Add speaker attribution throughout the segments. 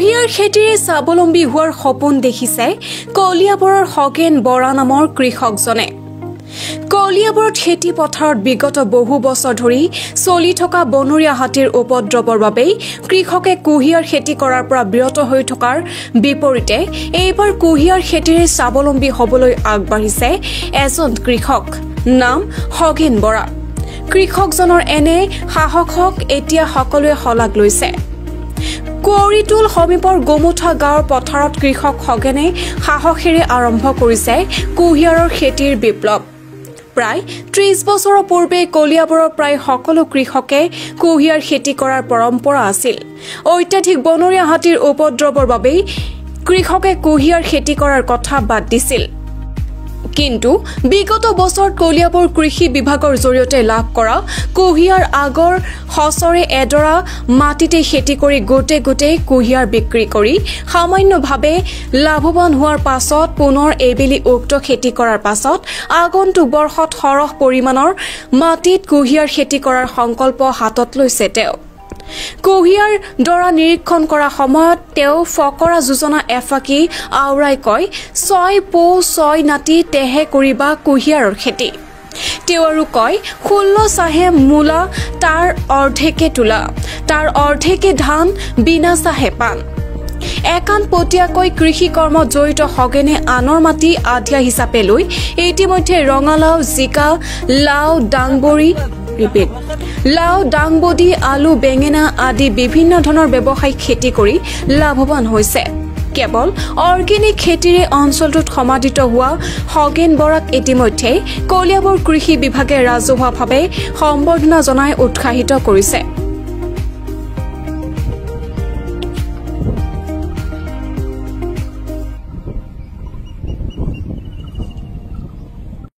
Speaker 1: কুঁহিয়াৰ খেতিৰে স্বাৱলম্বী হোৱাৰ সপোন দেখিছে কলিয়াবৰৰ খগেন বৰা নামৰ কৃষকজনে। কলিয়াবৰত খেতি পথাৰত বিগত বহু বছৰ ধৰি চলি থকা বনৰীয়া হাতীৰ উপদ্ৰৱৰ বাবেই কৃষকে কুঁহিয়াৰ খেতি কৰাৰ পৰা বিৰত হৈ থকাৰ বিপৰীতে এইবাৰ কুঁহিয়াৰ খেতিৰে স্বাৱলম্বী হ'বলৈ আগবাঢ়িছে এজন কৃষক, নাম খগেন বৰা। কৃষকজনৰ এনে সাহসক এতিয়া সকলোৱে শলাগ লৈছে। কুঁৱৰীটোল সমীপৰ গোমুঠা গাঁৱৰ পথাৰত কৃষক খগেনে সাহসেৰে আৰম্ভ কৰিছে কুঁহিয়াৰৰ খেতিৰ বিপ্লৱ। প্ৰায় ৩০ বছৰৰ পূৰ্বে কলিয়াবৰৰ প্ৰায় সকলো কৃষকে কুঁহিয়াৰ খেতি কৰাৰ পৰম্পৰা আছিল। অত্যাধিক বনৰীয়া হাতীৰ উপদ্ৰৱৰ বাবেই কৃষকে কুঁহিয়াৰ খেতি কৰাৰ কথা বাদ দিছিল। কিন্তু বিগত বছৰত কলিয়াবৰ কৃষি বিভাগৰ জৰিয়তে লাভ কৰা কুঁহিয়াৰ আগৰ সচৰে এডৰা মাটিতে খেতি কৰি গোটে কুঁহিয়াৰ বিক্ৰী কৰি সামান্যভাৱে লাভৱান হোৱাৰ পাছত পুনৰ এইবেলি উক্ত খেতি কৰাৰ পাছত আগন্তুক বৰ্ষত সৰহ পৰিমাণৰ মাটিত কুঁহিয়াৰ খেতি কৰাৰ সংকল্প হাতত লৈছে তেওঁ। কুঁহিয়াৰ ডৰা নিৰীক্ষণ কৰাৰ সময়ত তেওঁ ফকৰা যোজনা এফাকি আওৰাই কয়, ৬ পৌ ৬ নাতি তেহে কৰিবা কুঁহিয়াৰৰ খেতি। তেওঁ আৰু কয়, ১৬ চাহে মূলা তাৰ অৰ্ধেকে তোলা, তাৰ অৰ্ধেকে ধান বিনা চাহে পাণ। একানপতীয়াকৈ কৃষি কৰ্মত জড়িত খগেনে আনৰ মাটি আধিয়া হিচাপে লৈ ইতিমধ্যে ৰঙালাও, জিকা, লাও, ডাংবডি, আলু, বেঙেনা আদি বিভিন্ন ধৰণৰ ব্যৱসায়িক খেতি কৰি লাভৱান হৈছে। কেৱল অৰ্গেনিক খেতিৰে অঞ্চলটোত সমাধিত হোৱা খগেন বৰাক ইতিমধ্যে কলিয়াবৰ কৃষি বিভাগে ৰাজহুৱাভাৱে সম্বৰ্ধনা জনাই উৎসাহিত কৰিছে।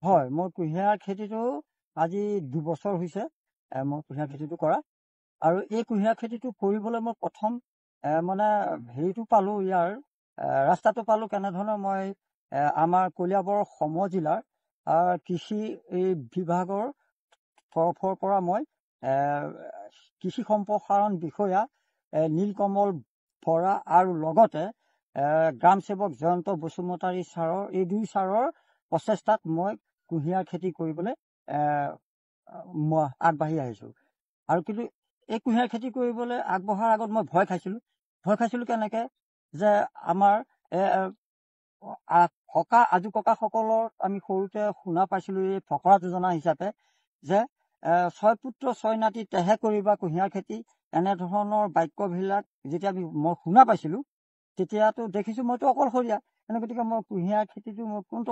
Speaker 2: হয়, মই কুঁহিয়াৰ খেতিটো আজি ২ বছৰ হৈছে মই কুঁহিয়াৰ খেতিটো কৰা। আৰু এই কুঁহিয়াৰ খেতিটো কৰিবলৈ মই প্ৰথম মানে হেৰিটো পালোঁ, ইয়াৰ ৰাস্তাটো পালোঁ কেনেধৰণে। মই আমাৰ কলিয়াবৰ সমজিলাৰ কৃষি এই বিভাগৰ তৰফৰ পৰা মই কৃষি সম্প্ৰসাৰণ বিষয়া নীলকমল বৰা আৰু লগতে গ্ৰাম সেৱক জয়ন্ত বসুমতাৰী ছাৰৰ, এই ২ ছাৰৰ প্ৰচেষ্টাত মই কুঁহিয়াৰ খেতি কৰিবলৈ আগবাঢ়ি আহিছোঁ। আৰু কিন্তু এই কুঁহিয়াৰ খেতি কৰিবলৈ আগবঢ়াৰ আগত মই ভয় খাইছিলোঁ কেনেকৈ, যে আমাৰ আজু ককাসকলৰ আমি সৰুতে শুনা পাইছিলোঁ এই ফকৰা যোজনা হিচাপে, যে ৬ পুত্ৰ ৬ নাতি তেহে কৰিবা কুঁহিয়াৰ খেতি, এনেধৰণৰ বাক্যবিলাক যেতিয়া মই শুনা পাইছিলোঁ, তেতিয়াতো দেখিছোঁ মইতো অকলশৰীয়া। গতিকে মই কুঁহিয়াৰ খেতিটো মই কোনটো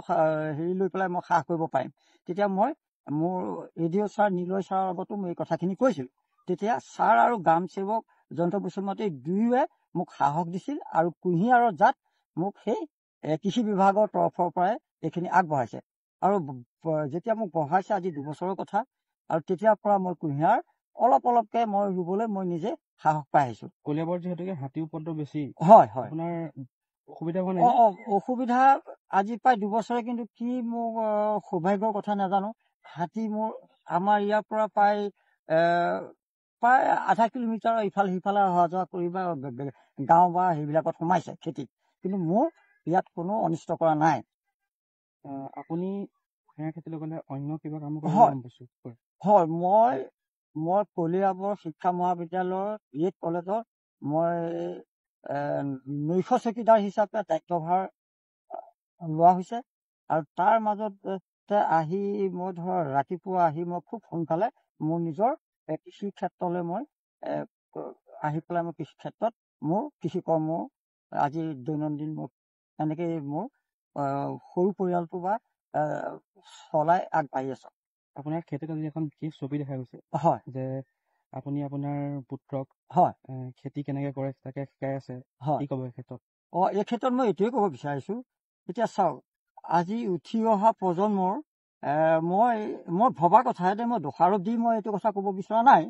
Speaker 2: হেৰি লৈ পেলাই মই সাহ কৰিব পাৰিম। তেতিয়া মই মোৰ এডিঅ' ছাৰ নিলয় ছাৰৰ আগতো মই এই কথাখিনি কৈছিলোঁ। তেতিয়া ছাৰ আৰু গ্ৰাম সেৱক জয়ন্ত বসুমতাৰী দুয়োৱে মোক সাহস দিছিল আৰু কুঁহিয়াৰৰ জাত মোক সেই কৃষি বিভাগৰ তৰফৰ পৰাই এইখিনি আগবঢ়াইছে। আৰু যেতিয়া মোক বঢ়াইছে আজি ২ বছৰৰ কথা, আৰু তেতিয়াৰ পৰা মই কুঁহিয়াৰ অলপকৈ মই ৰুবলৈ মই নিজে সাহস পাই আহিছোঁ।
Speaker 3: কলিয়াবৰত যিহেতুকে হাতী উপদ্ৰৱ বেছি,
Speaker 2: হয়,
Speaker 3: আপোনাৰ অসুবিধা হোৱা নাই?
Speaker 2: অসুবিধা আজি প্ৰায় ২ বছৰে, কিন্তু কি মোক সৌভাগ্যৰ কথা নাজানো, হাতী মোৰ আমাৰ ইয়াৰ পৰা প্ৰায় আধা কিলোমিটাৰ ইফালে সিফালে অহা যোৱা কৰি বা গাঁও বা সেইবিলাকত সোমাইছে খেতিত, কিন্তু মোৰ ইয়াত কোনো অনিষ্ট কৰা নাই।
Speaker 3: আপুনি কুঁহিয়াৰ খেতিৰ লগতে অন্য কিবা কাম কৰে?
Speaker 2: হয়, মই কলিয়াবৰ শিক্ষা মহাবিদ্যালয়ৰ BEd কলেজত মই নৈশ চকীদাৰ হিচাপে দায়িত্বভাৰ লোৱা হৈছে। আৰু তাৰ মাজতে আহি মই ৰাতিপুৱা আহি মই খুব সোনকালে মোৰ নিজৰ কৃষি ক্ষেত্ৰলৈ মই আহি পেলাই মই কৃষি ক্ষেত্ৰত মোৰ কৃষি কৰ্ম আজি দৈনন্দিন মোৰ এনেকেই মোৰ সৰু পৰিয়ালটো বা চলাই আগবাঢ়ি আছোঁ।
Speaker 3: আপোনাৰ খেতিত আজি এখন বিশেষ ছবি দেখা গৈছে।
Speaker 2: হয়,
Speaker 3: যে আপুনি আপোনাৰ পুত্ৰক খেতি কেনেকে কৰে তাকে শিকাই আছে। কি ক'ব এই ক্ষেত্ৰত?
Speaker 2: এই ক্ষেত্ৰত মই এইটোৱে ক'ব বিচাৰিছোঁ, এতিয়া চাওক, আজি উঠি অহা প্ৰজন্মৰ মই ভবা কথাহে, মই দোষাৰোপ দি মই এইটো কথা ক'ব বিচৰা নাই।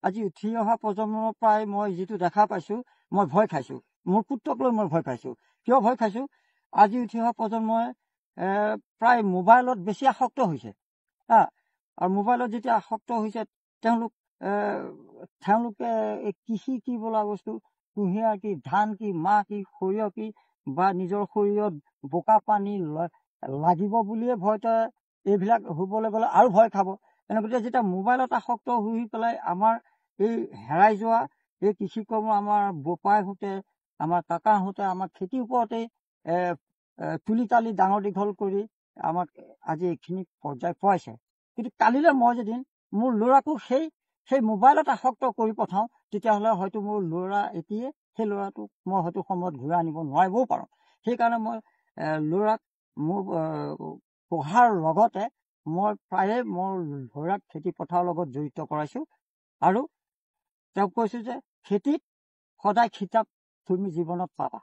Speaker 2: আজি উঠি অহা প্ৰজন্মৰ পৰাই মই যিটো দেখা পাইছোঁ, মই ভয় খাইছোঁ। মোৰ পুত্ৰক লৈ মই ভয় খাইছোঁ। কিয় ভয় খাইছোঁ? আজি উঠি অহা প্ৰজন্মই প্ৰায় মোবাইলত বেছি আসক্ত হৈছে। আৰু মোবাইলত যেতিয়া আসক্ত হৈছে, তেওঁলোকে কৃষি কি বোলা বস্তু কুঁহিয়াৰ কি, ধান কি, মাহ কি, সৰিয়হ কি, বা নিজৰ শৰীৰত বোকা পানী লাগিব বুলিয়ে ভয়তে এইবিলাক হ'বলৈ গ'লে আৰু ভয় খাব। এনেকৈ যেতিয়া মোবাইলত আসক্ত হৈ পেলাই আমাৰ এই হেৰাই যোৱা এই কৃষিকৰ্ম আমাৰ বোপাইহঁতে, আমাৰ কাকাহঁতে আমাক খেতিৰ ওপৰতেই তুলি তালি ডাঙৰ দীঘল কৰি আমাক আজি এইখিনি পৰ্যায় পোৱাইছে। কিন্তু কালিলৈ মই যদি মোৰ ল'ৰাকো সেই মোবাইলত আসক্ত কৰি পঠাওঁ, তেতিয়াহ'লে হয়তো মোৰ ল'ৰা এটিয়ে সেই ল'ৰাটোক মই হয়তো সময়ত ঘূৰাই আনিব নোৱাৰিবও পাৰোঁ। সেইকাৰণে মই ল'ৰাক মোৰ পঢ়াৰ লগতে মই প্ৰায়ে মোৰ ল'ৰাক খেতি পথাৰৰ লগত জড়িত কৰাইছোঁ। আৰু তেওঁক কৈছোঁ যে খেতিত সদায় কিতাপ তুমি জীৱনত পাবা।